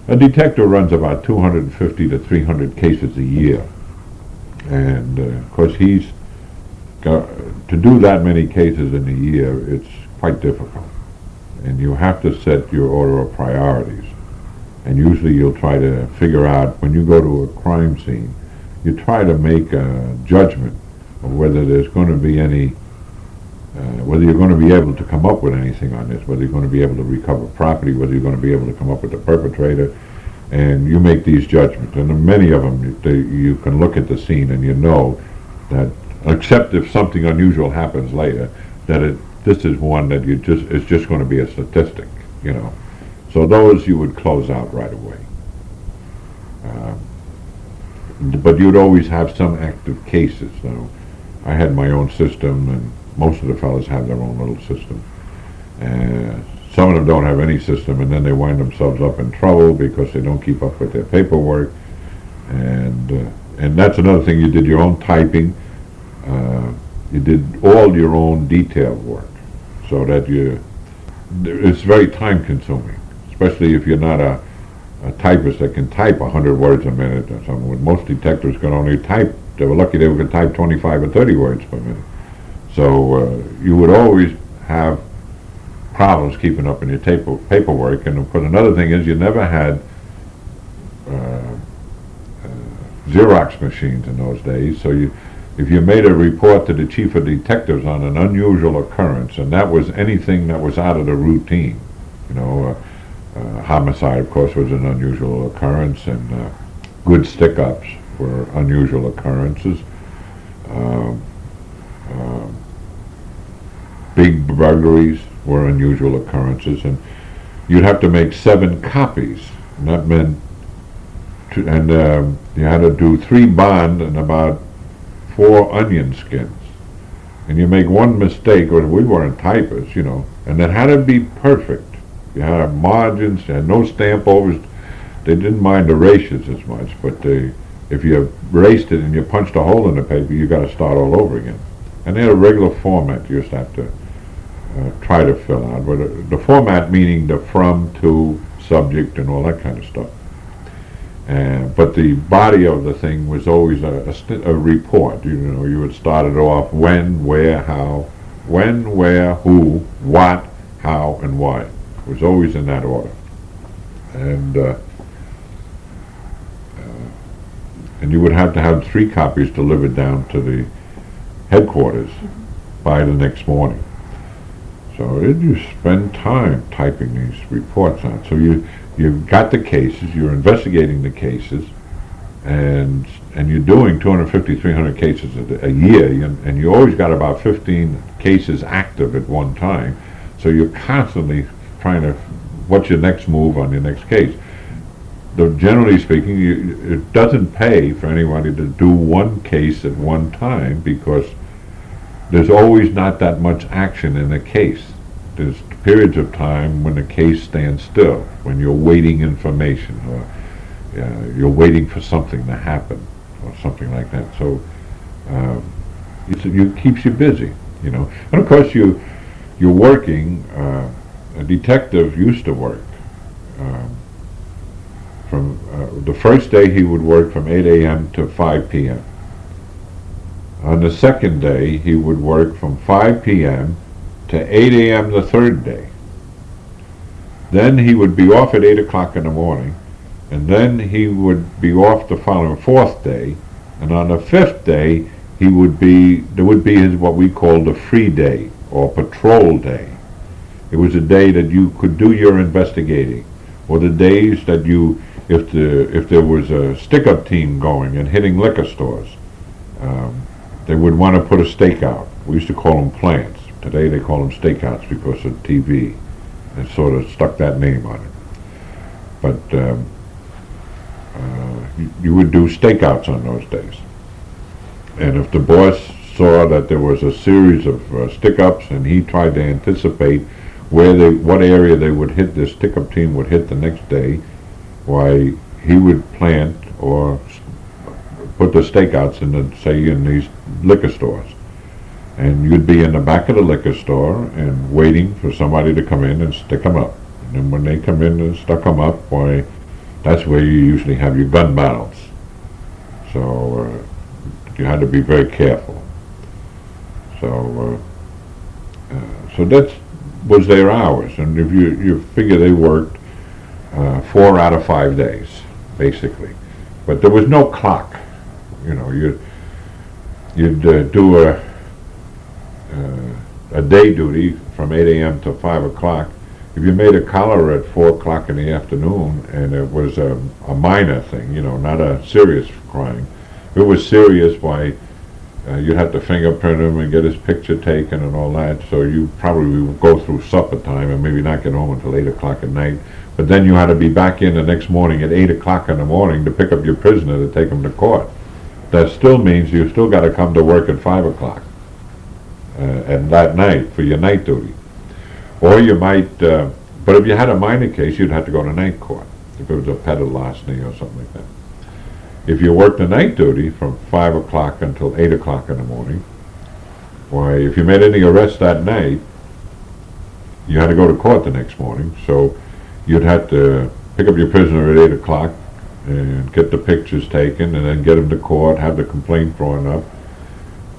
A detective runs about 250 to 300 cases a year, and of course he's got, to do that many cases in a year, it's quite difficult, and you have to set your order of priorities. And usually you'll try to figure out, when you go to a crime scene, you try to make a judgment of whether there's going to be any, whether you're going to be able to come up with anything on this, whether you're going to be able to recover property, whether you're going to be able to come up with the perpetrator, and you make these judgments. And many of them, you can look at the scene and you know that, except if something unusual happens later, that this is one that it's just going to be a statistic, you know. So those you would close out right away. But you'd always have some active cases. So I had my own system, and most of the fellas have their own little system. Some of them don't have any system, and then they wind themselves up in trouble because they don't keep up with their paperwork. And that's another thing. You did your own typing. You did all your own detailed work, so that it's very time consuming, especially if you're not a typist that can type 100 words a minute or something. When most detectives can only type, they were lucky they could type 25 or 30 words per minute. So you would always have problems keeping up in your paperwork. And of course, another thing is you never had Xerox machines in those days. So if you made a report to the chief of detectives on an unusual occurrence, and that was anything that was out of the routine, you know, homicide, of course, was an unusual occurrence, and good stick-ups were unusual occurrences. Big burglaries were unusual occurrences, and you'd have to make 7 copies, and that meant, you had to do 3 bond and about 4 onion skins. And you make one mistake, or we weren't typists, you know, and it had to be perfect. You had margins, you had no stamp overs. They didn't mind erasures as much, but if you erased it and you punched a hole in the paper, you got to start all over again. And they had a regular format you just have to try to fill out. But the format meaning the from, to, subject, and all that kind of stuff. But the body of the thing was always a report. You know, you would start it off when, where, how, when, where, who, what, how, and why. It was always in that order. And you would have to have 3 copies delivered down to the headquarters by the next morning. So you spend time typing these reports out. So you've got the cases, you're investigating the cases, and you're doing 250, 300 cases a year, and you always got about 15 cases active at one time. So you're constantly trying to, what's your next move on your next case? Generally speaking, it doesn't pay for anybody to do one case at one time, because there's always not that much action in a case. There's periods of time when the case stands still, when you're waiting information, or you're waiting for something to happen, or something like that. So it keeps you busy, you know. And of course, you're working. A detective used to work from the first day he would work from 8 a.m. to 5 p.m. On the second day, he would work from 5 p.m. to 8 a.m. the third day. Then he would be off at 8 o'clock in the morning, and then he would be off the following 4th day, and on the 5th day, there would be his, what we called the free day, or patrol day. It was a day that you could do your investigating, or the days that if there was a stick-up team going and hitting liquor stores, they would want to put a stakeout. We used to call them plants. Today they call them stakeouts because of TV. It sort of stuck that name on it. But you would do stakeouts on those days. And if the boss saw that there was a series of stick-ups, and he tried to anticipate what area they would hit, the stick-up team would hit the next day, why, he would plant or put the stakeouts in these liquor stores. And you'd be in the back of the liquor store and waiting for somebody to come in and stick them up. And then when they come in and stuck them up, why, That's where you usually have your gun battles. So you had to be very careful. So that was their hours, and if you figure they worked 4 out of 5 days, basically, but there was no clock. You know, you'd do a day duty from 8 a.m. to 5 o'clock. If you made a collar at 4 o'clock in the afternoon, and it was a minor thing, you know, not a serious crime. If it was serious, why, you'd have to fingerprint him and get his picture taken and all that, so you probably would go through supper time and maybe not get home until 8 o'clock at night. But then you had to be back in the next morning at 8 o'clock in the morning to pick up your prisoner to take him to court. That still means you still got to come to work at 5 o'clock and that night for your night duty. Or you might, but if you had a minor case, you'd have to go to night court, if it was a petty larceny or something like that. If you worked the night duty from 5 o'clock until 8 o'clock in the morning, why, if you made any arrests that night, you had to go to court the next morning. So you'd have to pick up your prisoner at 8 o'clock and get the pictures taken and then get him to court, have the complaint drawn up.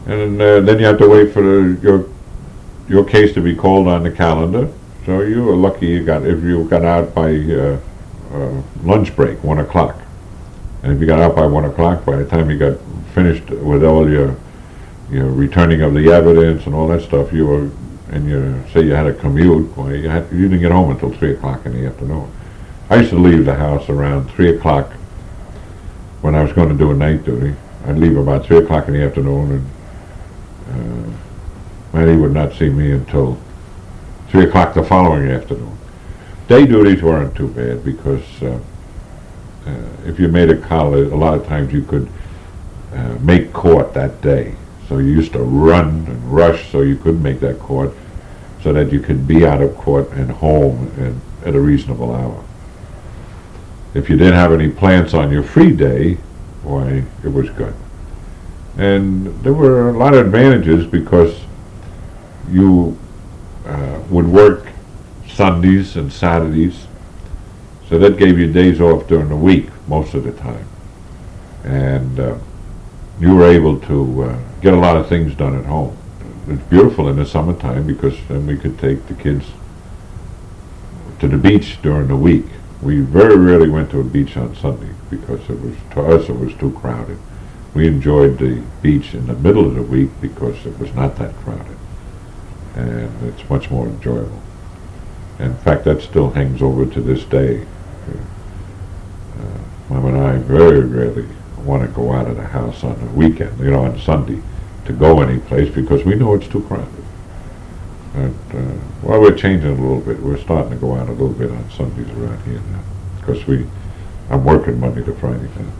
And then you have to wait for your case to be called on the calendar. So you were lucky if you got out by lunch break, 1 o'clock. And if you got out by 1 o'clock, by the time you got finished with all your returning of the evidence and all that stuff, say you had a commute, well, you didn't get home until 3 o'clock in the afternoon. I used to leave the house around 3 o'clock when I was going to do a night duty. I'd leave about 3 o'clock in the afternoon, and Maddie would not see me until 3 o'clock the following afternoon. Day duties weren't too bad because if you made a call, a lot of times you could make court that day. So you used to run and rush so you could make that court, so that you could be out of court and home at a reasonable hour. If you didn't have any plans on your free day, why, it was good. And there were a lot of advantages because you would work Sundays and Saturdays, so that gave you days off during the week most of the time. And you were able to get a lot of things done at home. It's beautiful in the summertime because then we could take the kids to the beach during the week. We very rarely went to a beach on Sunday because to us it was too crowded. We enjoyed the beach in the middle of the week because it was not that crowded, and it's much more enjoyable. In fact, that still hangs over to this day. Mom and I very rarely want to go out of the house on the weekend, on Sunday, to go any place because we know it's too crowded. Well, we're changing a little bit. We're starting to go out a little bit on Sundays around here now because I'm working Monday to Friday now.